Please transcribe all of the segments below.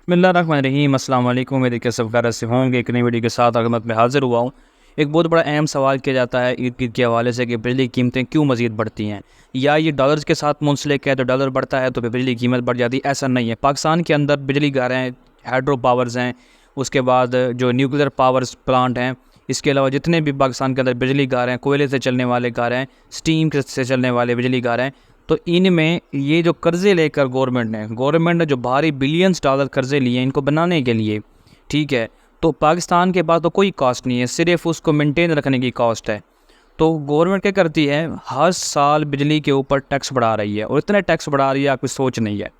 बिस्मिल्लाहिर्रहमानिर्रहीम। अस्सलाम वालेकुम। मेरे कैसे वगैरह से होंगे। एक नई वीडियो के साथ खिदमत में हाजिर हुआ हूँ। एक बहुत बड़ा अहम सवाल किया जाता है ईद के हवाले से कि बिजली की कीमतें क्यों मज़ीद बढ़ती हैं, या ये डॉलर्स के साथ मुंसलिक है, तो डॉलर बढ़ता है तो फिर बिजली की कीमत बढ़ जाती है। ऐसा नहीं है। पाकिस्तान के अंदर बिजली घर हैं, हाइड्रो पावर्स हैं, उसके बाद जो न्यूक्लियर पावर्स प्लांट हैं, इसके अलावा जितने भी पाकिस्तान के अंदर बिजली घर हैं, कोयले से चलने वाले घर हैं, स्टीम से चलने वाले बिजली घर हैं, तो इनमें ये जो कर्ज़े लेकर गवर्नमेंट ने जो भारी बिलियंस डॉलर कर्ज़े लिए हैं इनको बनाने के लिए, ठीक है, तो पाकिस्तान के पास तो कोई कॉस्ट नहीं है, सिर्फ उसको मेंटेन रखने की कॉस्ट है। तो गवर्नमेंट क्या करती है, हर साल बिजली के ऊपर टैक्स बढ़ा रही है, और इतने टैक्स बढ़ा रही है आपकी सोच नहीं है।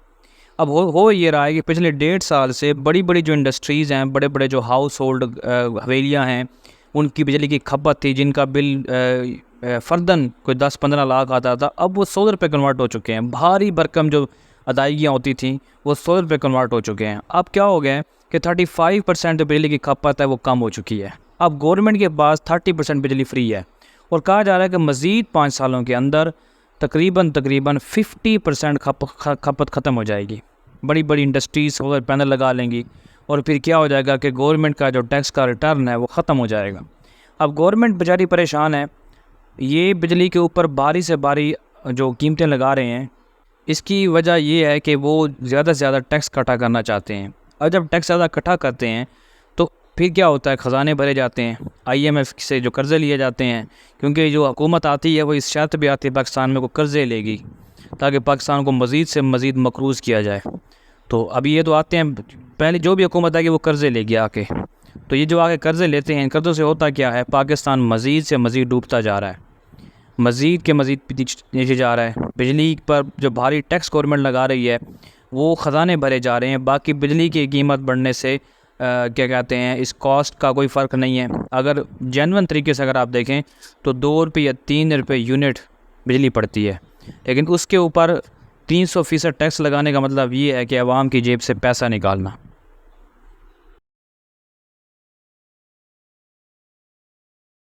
अब हो ये रहा है कि पिछले 1.5 साल से बड़ी बड़ी जो इंडस्ट्रीज़ हैं, बड़े बड़े जो हाउस होल्ड हवेलियाँ हैं, उनकी बिजली की खपत थी, जिनका बिल फ़र्दन कोई 10-15 लाख आता था, अब वो सोलर पे कन्वर्ट हो चुके हैं। भारी भरकम जो अदायगियाँ होती थी वो सोलर पे कन्वर्ट हो चुके हैं। अब क्या हो गया है कि 35% जो बिजली की खपत है वो कम हो चुकी है। अब गवर्नमेंट के पास 30% बिजली फ्री है, और कहा जा रहा है कि मज़ीद 5 सालों के अंदर तकरीबन 50% खपत ख़त्म हो जाएगी। बड़ी बड़ी इंडस्ट्रीज़ सोलर पैनल लगा लेंगी, और फिर क्या हो जाएगा कि गवर्नमेंट का जो टैक्स का रिटर्न है वो ख़त्म हो जाएगा। अब गवर्नमेंट बेचारी परेशान है। ये बिजली के ऊपर बारी से बारी जो कीमतें लगा रहे हैं, इसकी वजह ये है कि वो ज़्यादा से ज़्यादा टैक्स इकट्ठा करना चाहते हैं, और जब टैक्स ज़्यादा इकट्ठा करते हैं तो फिर क्या होता है, ख़जाने भरे जाते हैं, IMF से जो कर्ज़े लिए जाते हैं, क्योंकि जो हुकूमत आती है वो इस शर्त पे आती है पाकिस्तान में को कर्ज़े लेगी ताकि पाकिस्तान को मज़ीद से मज़ीद मकरूज़ किया जाए। तो अभी ये तो आते हैं, पहले जो भी हुकूमत आएगी वो कर्ज़े लेगी आके, तो ये जो आके कर्ज़े लेते हैं, इन कर्ज़ों से होता क्या है, पाकिस्तान मज़ीद से मज़ीद डूबता जा रहा है, मज़ीद के मज़ीद नीचे जा रहा है। बिजली पर जो भारी टैक्स गवर्नमेंट लगा रही है वो ख़जाने भरे जा रहे हैं। बाकी बिजली की कीमत बढ़ने से क्या कहते हैं, इस कॉस्ट का कोई फ़र्क नहीं है। अगर जेन्युइन तरीके से अगर आप देखें तो 2 रुपये या 3 रुपये यूनिट बिजली पड़ती है, लेकिन उसके ऊपर 300% टैक्स लगाने का मतलब ये है कि आवाम की जेब से पैसा निकालना।